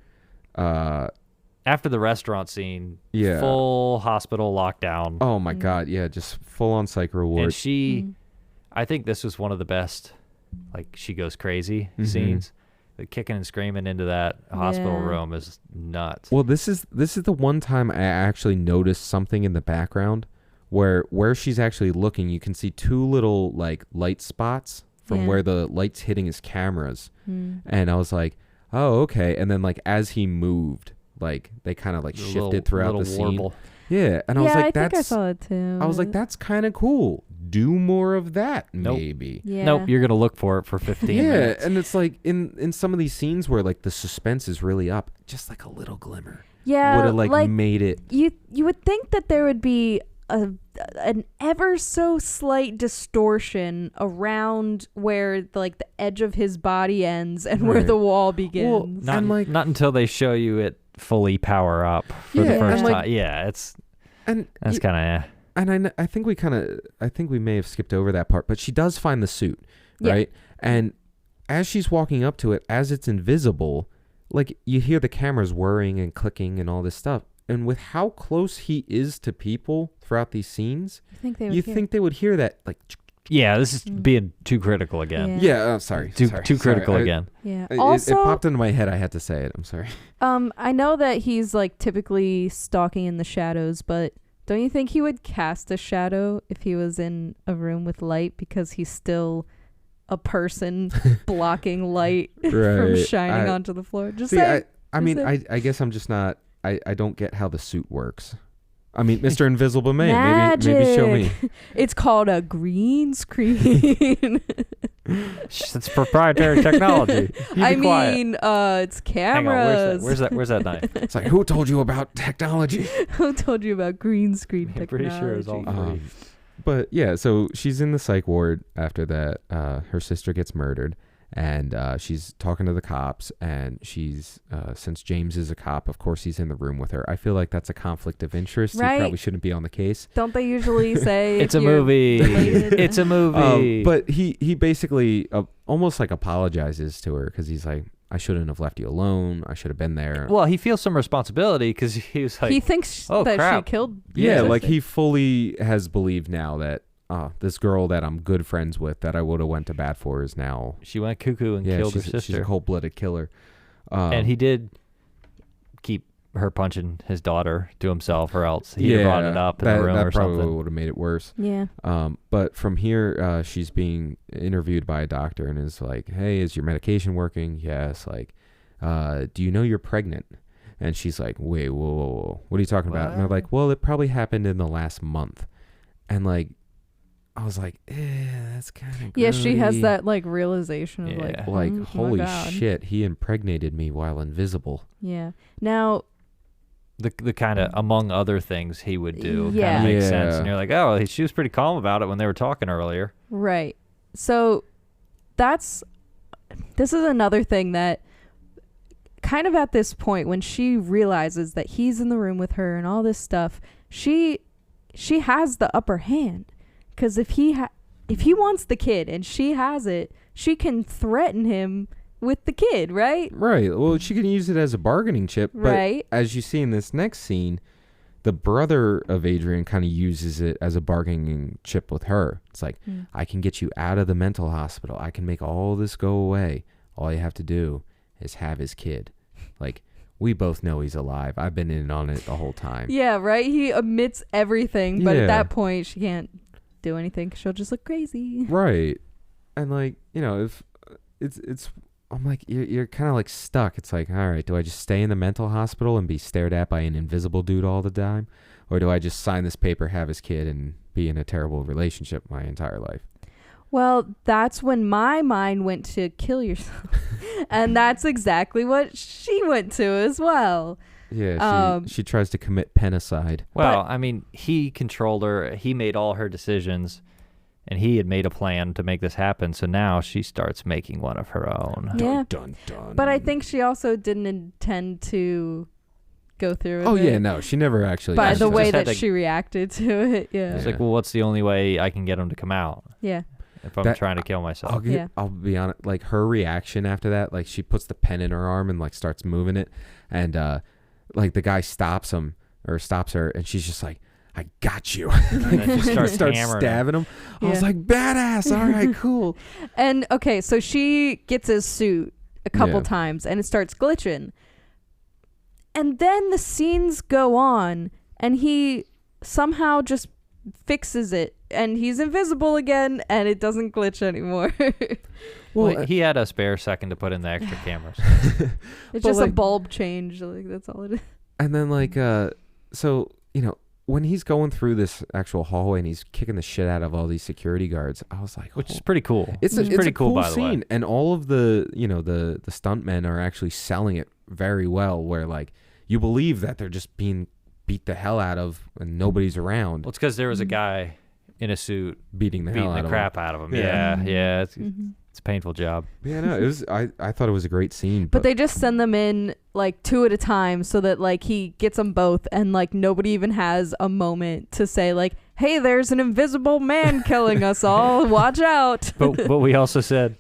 after the restaurant scene, yeah, full hospital lockdown. Oh my God, yeah, just full on psych ward. And she, I think this was one of the best, like she goes crazy scenes. The kicking and screaming into that hospital room is nuts. Well, this is the one time I actually noticed something in the background where she's actually looking. You can see two little like light spots from where the light's hitting his cameras, and I was like, oh, okay. And then like as he moved, like they kind of like shifted throughout the scene. Yeah, and I was like, I think I saw it too. I was like, that's kind of cool. Do more of that, maybe. Yeah. Nope, you're gonna look for it for 15 minutes. Yeah, and it's like in some of these scenes where like the suspense is really up, just like a little glimmer. Yeah, would have like made it. You would think that there would be an ever so slight distortion around where like the edge of his body ends and where the wall begins. Well, not until they show you it fully power up for the first time. Yeah, that's kind of. And I think we may have skipped over that part, but she does find the suit, right? And as she's walking up to it, as it's invisible, like you hear the cameras whirring and clicking and all this stuff. And with how close he is to people throughout these scenes, you think they would hear that, like. Yeah, this is being too critical again. Yeah, sorry. Too critical again. Yeah. Also, it popped into my head. I had to say it. I'm sorry. I know that he's like typically stalking in the shadows, but don't you think he would cast a shadow if he was in a room with light, because he's still a person blocking light from shining onto the floor? Just say. I guess I'm just not. I don't get how the suit works. I mean, Mr. Invisible Man, maybe show me. It's called a green screen. It's proprietary technology. It's cameras. Hang on, where's that knife? It's like, who told you about technology? Who told you about green screen technology? I'm pretty sure it's all free. But yeah, so she's in the psych ward after that. Her sister gets murdered. And she's talking to the cops, and she's since James is a cop, of course he's in the room with her. I feel like that's a conflict of interest. Right? He probably shouldn't be on the case. Don't they usually say it's a movie? It's a movie. But he basically almost like apologizes to her because he's like, I shouldn't have left you alone. I should have been there. Well, he feels some responsibility because he was like, he thinks that crap. she killed. Yeah, like he fully has believed now that. This girl that I'm good friends with that I would have went to bat for is now. She went cuckoo and killed her sister. She's a cold-blooded killer. And he did keep her punching his daughter to himself, or else he'd have brought it up in the room or something. That probably would have made it worse. Yeah. But from here, she's being interviewed by a doctor and is like, hey, is your medication working? Yes. Like, do you know you're pregnant? And she's like, wait, whoa. What are you talking about? And they're like, well, it probably happened in the last month. And like, I was like, that's kind of yeah. She has that like realization of like holy shit, he impregnated me while invisible. Yeah. Now, the kind of among other things he would do kind of makes sense, and you're like, oh, she was pretty calm about it when they were talking earlier. Right. So this is another thing that kind of at this point when she realizes that he's in the room with her and all this stuff, she has the upper hand. Because if he wants the kid and she has it, she can threaten him with the kid, right? Right. Well, she can use it as a bargaining chip. But right. As you see in this next scene, the brother of Adrian kind of uses it as a bargaining chip with her. It's like, I can get you out of the mental hospital. I can make all this go away. All you have to do is have his kid. Like, we both know he's alive. I've been in on it the whole time. Yeah, right? He admits everything. But at that point, she can't do anything because she'll just look crazy. Right. And like, if it's I'm like, you're kind of like stuck. It's like, all right, do I just stay in the mental hospital and be stared at by an invisible dude all the time, or do I just sign this paper, have his kid, and be in a terrible relationship my entire life? Well, that's when my mind went to kill yourself. And that's exactly what she went to as well. Yeah, she tries to commit penticide. Well, I mean, he controlled her. He made all her decisions, and he had made a plan to make this happen. So now she starts making one of her own. Yeah. Dun, dun, dun. But I think she also didn't intend to go through with it. Oh, yeah, no. She never actually... By the way that she reacted to it, yeah. It's like, well, what's the only way I can get him to come out? Yeah. if I'm trying to kill myself. I'll be honest. Like her reaction after that, like she puts the pen in her arm and like starts moving it, and like the guy stops her, and she's just like, "I got you." And then she starts stabbing him. I was like, "Badass! All right, cool." And okay, so she gets his suit a couple times, and it starts glitching, and then the scenes go on, and he somehow just fixes it, and he's invisible again, and it doesn't glitch anymore. Well, he had a spare second to put in the extra cameras. It's just a bulb change, like that's all it is. And then like so when he's going through this actual hallway and he's kicking the shit out of all these security guards, I was like, which is pretty cool. It's pretty a cool by scene, the way. and all of the the stuntmen are actually selling it very well. Where like you believe that they're just being beat the hell out of and nobody's around. Well, it's because there was a guy in a suit beating the crap out of him. Yeah. It's a painful job. Yeah, no, it was. I thought it was a great scene. But they just send them in like 2 at a time so that like he gets them both, and like nobody even has a moment to say like, "Hey, there's an invisible man killing us all. Watch out." But we also said,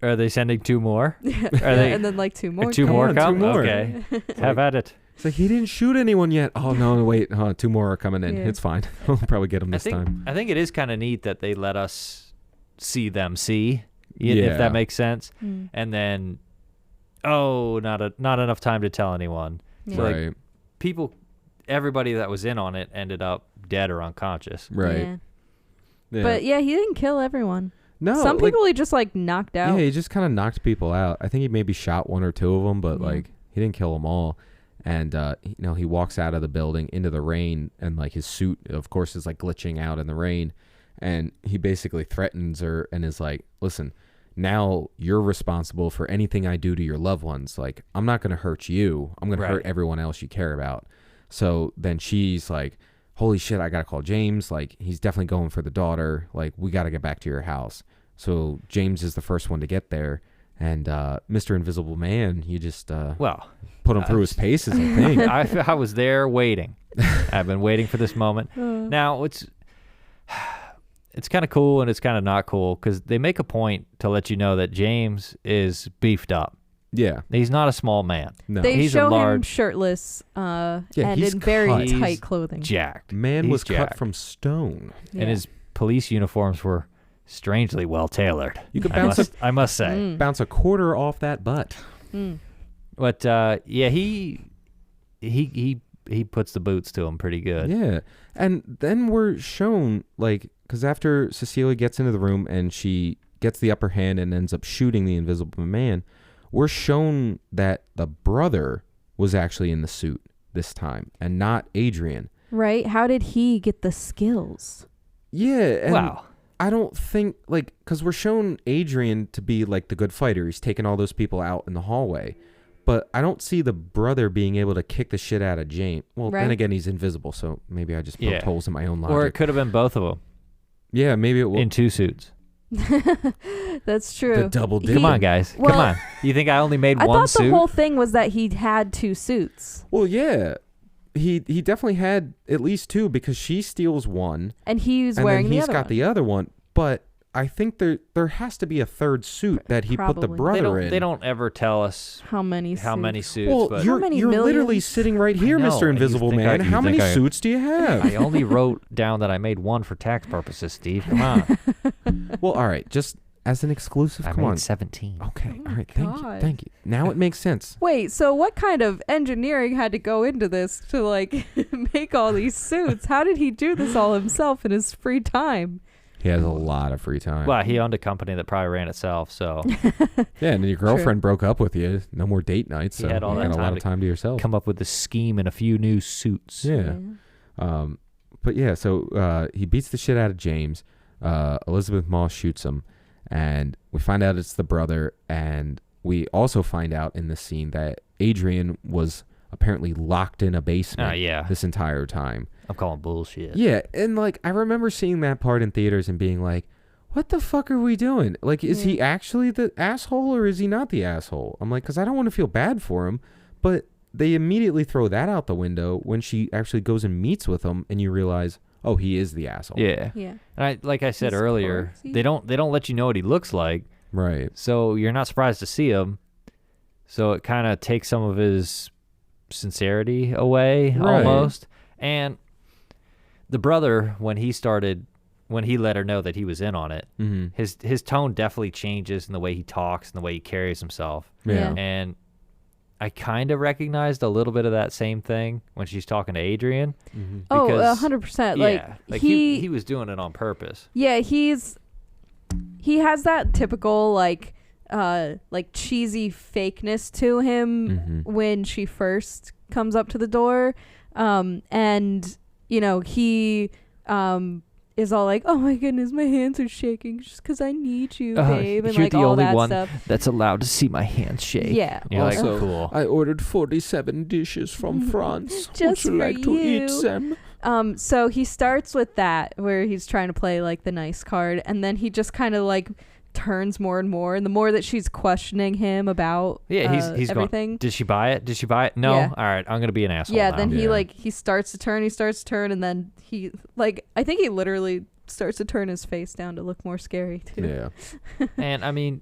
are they sending 2 more? Are they? And then like 2 more. 2 more come? 2 more. Okay. Have at it. It's like he didn't shoot anyone yet. Oh no, wait, 2 more are coming in. Yeah. It's fine. We'll probably get them this time. I think it is kind of neat that they let us see them if that makes sense. And then, not enough time to tell anyone. Yeah. So Right. like people, everybody that was in on it ended up dead or unconscious. Right. Yeah. But yeah, he didn't kill everyone. No, some people he just like knocked out. Yeah, he just kind of knocked people out. I think he maybe shot 1 or 2 of them, but like he didn't kill them all. And he walks out of the building into the rain, and like his suit, of course, is like glitching out in the rain. And he basically threatens her and is like, "Listen, now you're responsible for anything I do to your loved ones. Like, I'm not going to hurt you. I'm going to hurt everyone else you care about." So then she's like, "Holy shit, I got to call James. Like, he's definitely going for the daughter. Like, we got to get back to your house." So James is the first one to get there. And Mr. Invisible Man, you just put him through his paces, I think. I was there waiting. I've been waiting for this moment. Now, it's kind of cool and it's kind of not cool because they make a point to let you know that James is beefed up. Yeah. He's not a small man. No. They he's show a large, him shirtless and he's in very cut. tight clothing. Jacked. Man He's was jacked. cut from stone. And his police uniforms were strangely well tailored. You could I must say. bounce a quarter off that butt. But he puts the boots to him pretty good. Yeah. And then we're shown, like, because after Cecilia gets into the room and she gets the upper hand and ends up shooting the Invisible Man, we're shown that the brother was actually in the suit this time and not Adrian. Right? How did he get the skills? Yeah. And Wow. I don't think, like, because we're shown Adrian to be, like, the good fighter. He's taking all those people out in the hallway. But I don't see the brother being able to kick the shit out of James. Well, then again, he's invisible, so maybe I just poked holes in my own logic. Or it could have been both of them. Yeah, maybe it will. In 2 suits. That's true. The double dip. Come on, guys. Come on. You think I only made I one thought suit? the whole thing was that he had 2 suits. Well, yeah. He definitely had at least 2 because she steals one. And he's and wearing then the he's other got one. the other one. But I think there has to be a third suit that he put the Probably. brother in. They don't ever tell us how many suits. Well, but you're many literally millions? sitting right here, know. Mr. Invisible You think Man. I- How you many think I- suits do you have? I only wrote down that I made 1 for tax purposes, Steve. Come on. Well, all right. Just as an exclusive, I come made on. 17. Okay. Oh All right. my Thank you. God. Thank you. Now it makes sense. Wait, so what kind of engineering had to go into this to like make all these suits? How did he do this all himself in his free time? He has a lot of free time. Well, he owned a company that probably ran itself, so Yeah, and then your girlfriend broke up with you. No more date nights. So He had all you that got a time lot of to time to yourself. come up with a scheme and a few new suits. Yeah. But yeah, so he beats the shit out of James. Elizabeth Moss shoots him, and we find out it's the brother. And we also find out in this scene that Adrian was apparently locked in a basement this entire time. I'm calling bullshit. Yeah, and like I remember seeing that part in theaters and being like, what the fuck are we doing? Like, is he actually the asshole or is he not the asshole? I'm like, because I don't want to feel bad for him, but they immediately throw that out the window when she actually goes and meets with him and you realize, oh, he is the asshole. Yeah. Yeah. And like I said He's earlier, corksy. they don't let you know what he looks like, Right. so you're not surprised to see him. So it kind of takes some of his sincerity away, Right. almost. And the brother, when he let her know that he was in on it, Mm-hmm. his tone definitely changes in the way he talks and the way he carries himself. Yeah. And I kind of recognized a little bit of that same thing when she's talking to Adrian. Mm-hmm. Oh, Because- 100%. Yeah, Like he was doing it on purpose. Yeah, he has that typical like cheesy fakeness to him Mm-hmm. when she first comes up to the door. And you know, he is all like, "Oh my goodness, my hands are shaking just because I need you, babe," and you're like the all only that one stuff. that's allowed to see my hands shake. Yeah. You're like, Also, cool. I ordered 47 dishes from France. Just Would you for like to eat you. them? So he starts with that where he's trying to play like the nice card, and then he just kind of like turns more and more, and the more that she's questioning him about Yeah, he's going, everything. did she buy it? Did she buy it? No. Yeah. All right, I'm gonna be an asshole. Yeah, now. then Yeah. he starts to turn, and then he like I think he literally starts to turn his face down to look more scary too. Yeah. And I mean,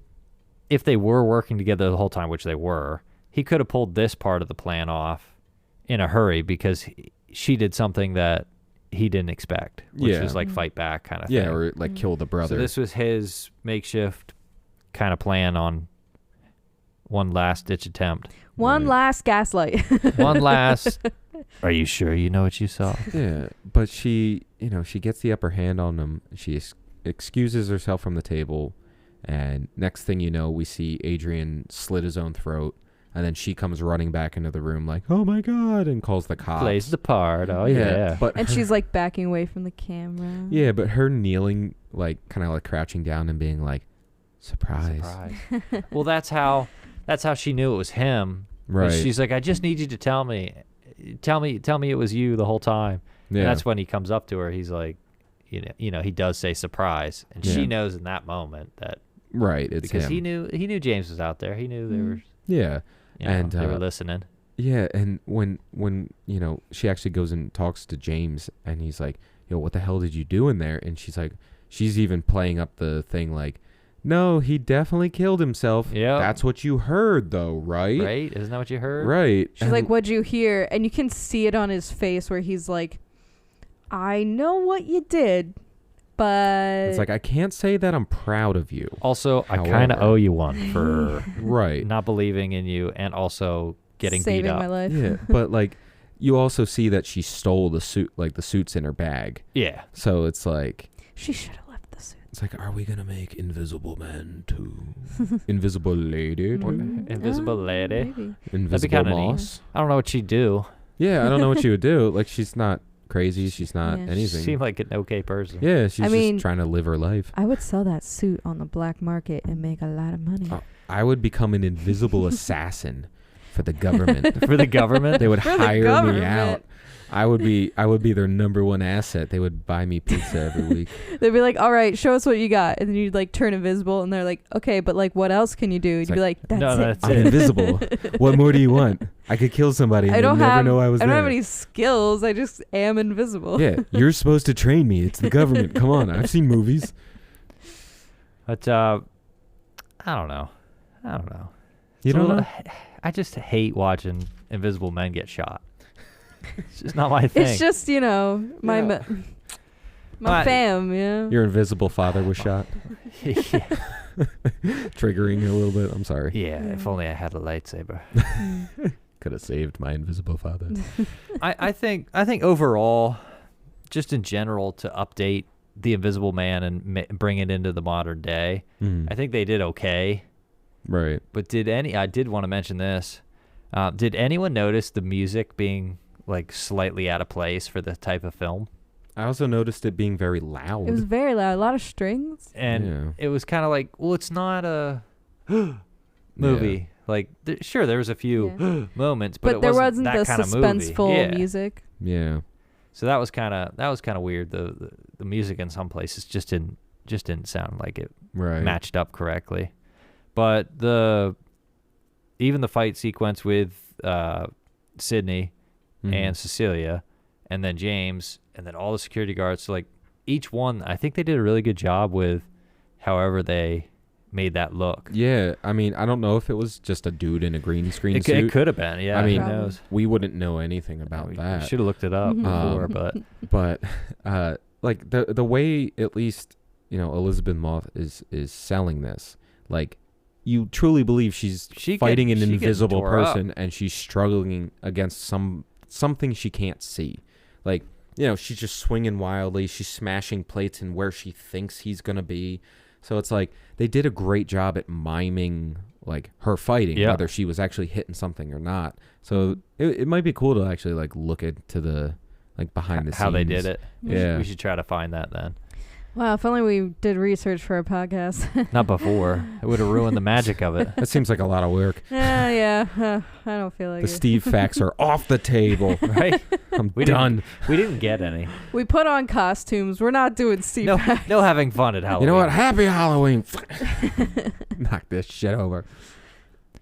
if they were working together the whole time, which they were, he could have pulled this part of the plan off in a hurry because she did something that he didn't expect, which Yeah. was like fight back kind of thing. Yeah, or like kill the brother. So this was his makeshift kind of plan on one last ditch attempt. One Right. last gaslight. One last. Are you sure you know what you saw? Yeah, but she gets the upper hand on him. She excuses herself from the table, and next thing you know, we see Adrian slit his own throat, and then she comes running back into the room like, "Oh my god!" and calls the cops. Plays the part. Oh yeah. But And her- she's like backing away from the camera. yeah, but her kneeling, like kind of like crouching down and being like, "Surprise!" Well, that's how she knew it was him. Right. She's like, I just need you to tell me it was you the whole time. Yeah. And that's when he comes up to her. He's like, you know, he does say surprise, and Yeah. she knows in that moment that right. It's because him. he knew James was out there. He knew they were, Yeah. And, they were listening. Yeah, and when she actually goes and talks to James, and he's like, "Yo, what the hell did you do in there?" And she's like, she's even playing up the thing like, "No, he definitely killed himself." Yeah. That's what you heard, though, right? Right? Isn't that what you heard? Right. She's like, "What'd you hear?" And you can see it on his face where he's like, "I know what you did, but it's like, I can't say that I'm proud of you. Also, I kind of However. owe you one for Right. not believing in you and also getting saving beat up. my life." Yeah, but like, you also see that she stole the suit, like the suits in her bag. Yeah. So it's like, She should have left the suit. it's like, are we gonna make Invisible Man 2? Invisible Lady 2? Invisible Lady. Maybe. Invisible kinda neat. Moss? I don't know what she'd do. Yeah, I don't know what she would do. Like, she's not crazy. She's not Yeah. She anything. seemed like an okay person. Yeah, she's I mean- just trying to live her life. I would sell that suit on the black market and make a lot of money. Oh, I would become an invisible assassin for the government. For the government? They would For the hire me government. out. I would be their number one asset. They would buy me pizza every week. They'd be like, "All right, show us what you got," and then you'd like turn invisible, and they're like, "Okay, but like, what else can you do?" You'd It's be like, "That's No, it." that's I'm it. invisible. What more do you want? I could kill somebody and I don't they'd never have. know I was I don't there. have any skills. I just am invisible. Yeah, you're supposed to train me. It's the government. Come on, I've seen movies. But I don't know. You It's a don't little- know? I just hate watching invisible men get shot. It's just not my thing. It's just my Yeah. My- fam. Yeah. Your invisible father was shot. yeah. Triggering a little bit. I'm sorry. Yeah, if only I had a lightsaber. Could have saved my invisible father. I think overall, just in general, to update the Invisible Man and bring it into the modern day, I think they did okay. Right. But I did want to mention this. Did anyone notice the music being like slightly out of place for the type of film? I also noticed it being very loud. It was very loud. A lot of strings. And Yeah. it was kind of like, well, it's not a movie. Like, sure, there was a few moments, but, But it there wasn't wasn't that the kind of movie. suspenseful Yeah. music. Yeah. So that was kind of weird. The music in some places just didn't sound like it Right. matched up correctly. But even the fight sequence with Sydney Mhm. and Cecilia, and then James, and then all the security guards. So like each one, I think they did a really good job with however they made that look. Yeah, I mean, I don't know if it was just a dude in a green screen suit. It could have been, yeah. I mean, who knows? we wouldn't know anything about We that. should have looked it up before, but like the way at least Elizabeth Moss is selling this, like you truly believe she's fighting an invisible person and she's struggling against something she can't see. Like, she's just swinging wildly. She's smashing plates in where she thinks he's going to be. So it's like they did a great job at miming like her fighting, whether she was actually hitting something or not. So it might be cool to actually like look into the like behind the scenes. How they did it. Yeah. We should try to find that then. Wow, if only we did research for a podcast. Not before. It would have ruined the magic of it. That seems like a lot of work. Yeah. I don't feel like the it. Steve facts are off the table. Right? I'm done. We didn't get any. We put on costumes. We're not doing Steve facts. No having fun at Halloween. You know what? Happy Halloween. Knock this shit over.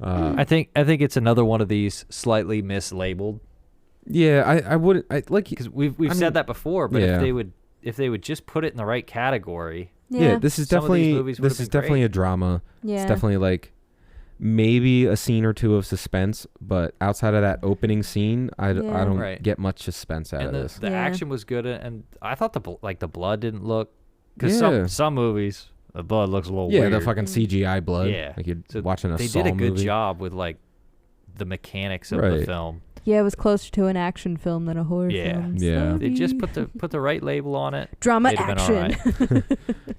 I think it's another one of these slightly mislabeled. Yeah, I wouldn't. Because we've said that before, but if they would just put it in the right category. Yeah, this is definitely great. a drama. Yeah. It's definitely like maybe a scene or two of suspense, but outside of that opening scene, I don't get much suspense out of this. The action was good, and I thought the blood didn't look, because some movies the blood looks a little weird. Yeah, the fucking CGI blood. Yeah, like you're watching a Saw movie. They did a good movie. job with like the mechanics of the film. Yeah, it was closer to an action film than a horror film. Yeah. They just put the right label on it. Drama action.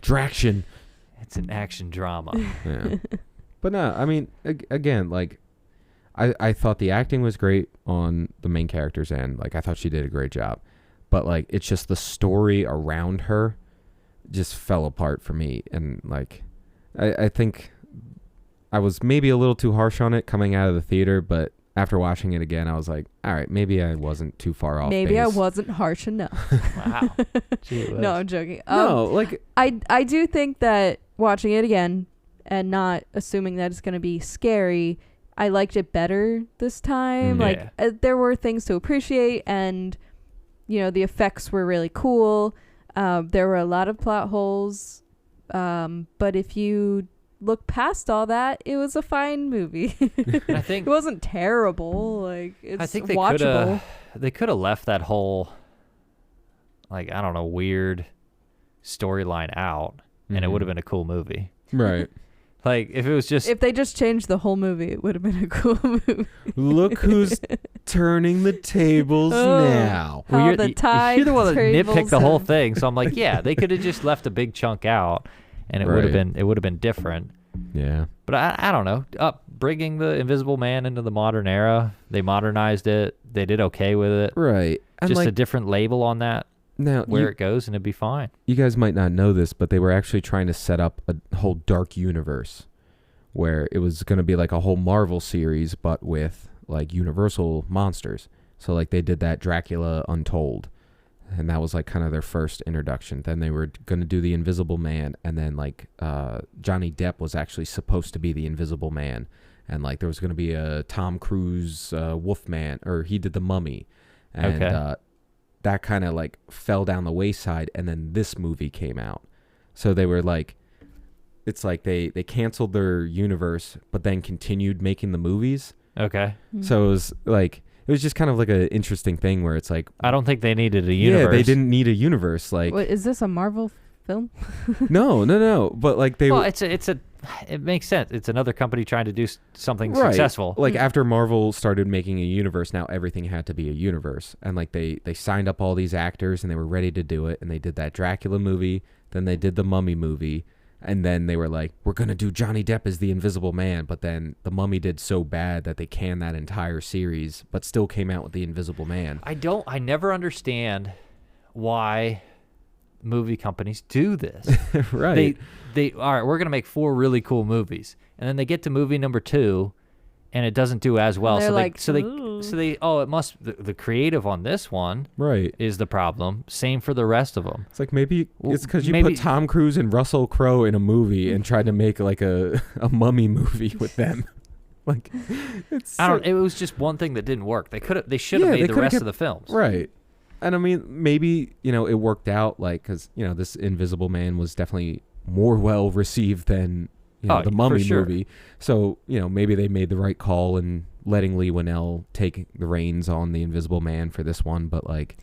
Draction. It's an action drama. Yeah. But no, I mean, again, like, I thought the acting was great on the main character's end. Like, I thought she did a great job. But, like, it's just the story around her just fell apart for me. And, like, I think I was maybe a little too harsh on it coming out of the theater, but after watching it again, I was like, all right, maybe I wasn't too far off Maybe base. I wasn't harsh enough. Wow. Gee whiz. No, I'm joking. No, like... I do think that watching it again and not assuming that it's going to be scary, I liked it better this time. Yeah. Like, there were things to appreciate, and, the effects were really cool. There were a lot of plot holes, but if you look past all that, it was a fine movie. I think it wasn't terrible. Like, it's I think watchable. They could have left that whole, like, I don't know, weird storyline out, and it would have been a cool movie. Right. Like, if they just changed the whole movie, it would have been a cool movie. Look who's turning the tables now. How you're the tide the one that tables nitpicked the whole have- thing, so I'm like, yeah, they could have just left a big chunk out, and it would have been different. Yeah. But I don't know. Bringing the Invisible Man into the modern era, they modernized it. They did okay with it. Right. And Just like, a different label on that, now where it goes, and it'd be fine. You guys might not know this, but they were actually trying to set up a whole dark universe where it was going to be like a whole Marvel series, but with like Universal monsters. So like they did that Dracula Untold, and that was like kind of their first introduction. Then they were going to do the Invisible Man, and then like Johnny Depp was actually supposed to be the Invisible Man, and like there was going to be a Tom Cruise Wolfman, or he did the Mummy, and that kind of like fell down the wayside. And then this movie came out, so they were like, it's like they canceled their universe, but then continued making the movies. Okay. So it was like, it was just kind of like an interesting thing where it's like, I don't think they needed a universe. Yeah, they didn't need a universe. Like, What, is this a Marvel film? no. But like they. Well, it makes sense. It's another company trying to do something successful. Like after Marvel started making a universe, now everything had to be a universe, and like they signed up all these actors and they were ready to do it, and they did that Dracula movie, then they did the Mummy movie. And then they were like, we're going to do Johnny Depp as the Invisible Man. But then The Mummy did so bad that they canned that entire series, but still came out with the Invisible Man. I never understand why movie companies do this. Right. They all right, we're going to make 4 really cool movies. And then they get to movie number 2 and it doesn't do as well. It must the creative on this one is the problem. Same for the rest of them. It's like maybe it's because you put Tom Cruise and Russell Crowe in a movie and tried to make like a Mummy movie with them. Like, it was just one thing that didn't work. They should have made the rest of the films. Right. And I mean, maybe, it worked out, like, because, this Invisible Man was definitely more well received than, the Mummy movie. So, maybe they made the right call in letting Leigh Whannell take the reins on the Invisible Man for this one. But, like...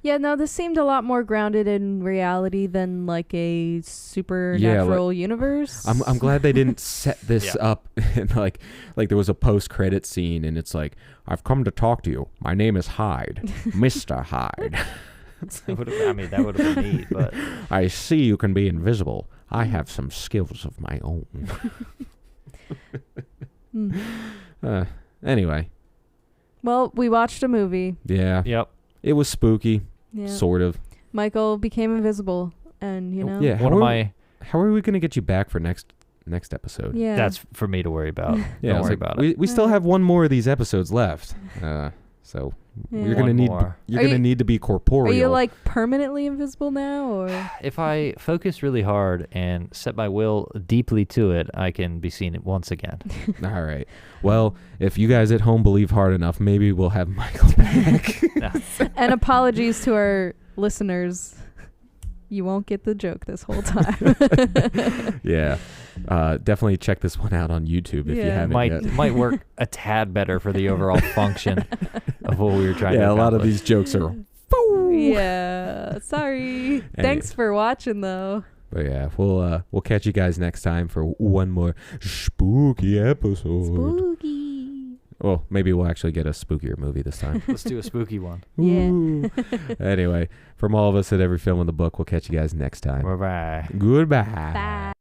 Yeah, no, this seemed a lot more grounded in reality than like a supernatural universe. I'm glad they didn't set this up and like there was a post-credit scene and it's like, I've come to talk to you. My name is Hyde, Mr. Hyde. That would have been neat, but I see you can be invisible. I have some skills of my own. Anyway. Well, we watched a movie. Yeah. Yep. It was spooky. Yeah. Sort of. Michael became invisible, and Yeah. How are we going to get you back for next episode? Yeah. That's for me to worry about. Yeah, Don't worry about it. We still have one more of these episodes left. So you're going to need to be corporeal. Are you like permanently invisible now, or if I focus really hard and set my will deeply to it, I can be seen once again. All right. Well, if you guys at home believe hard enough, maybe we'll have Michael back. And apologies to our listeners. You won't get the joke this whole time. Yeah. Definitely check this one out on YouTube if you haven't yet. Might work a tad better for the overall function of what we were trying to accomplish. Yeah, a lot of these jokes are... Yeah. Sorry. Thanks for watching, though. But yeah, we'll catch you guys next time for one more spooky episode. Spooky. Well, maybe we'll actually get a spookier movie this time. Let's do a spooky one. Yeah. Anyway, from all of us at Every Film in the Book, we'll catch you guys next time. Bye-bye. Goodbye. Bye.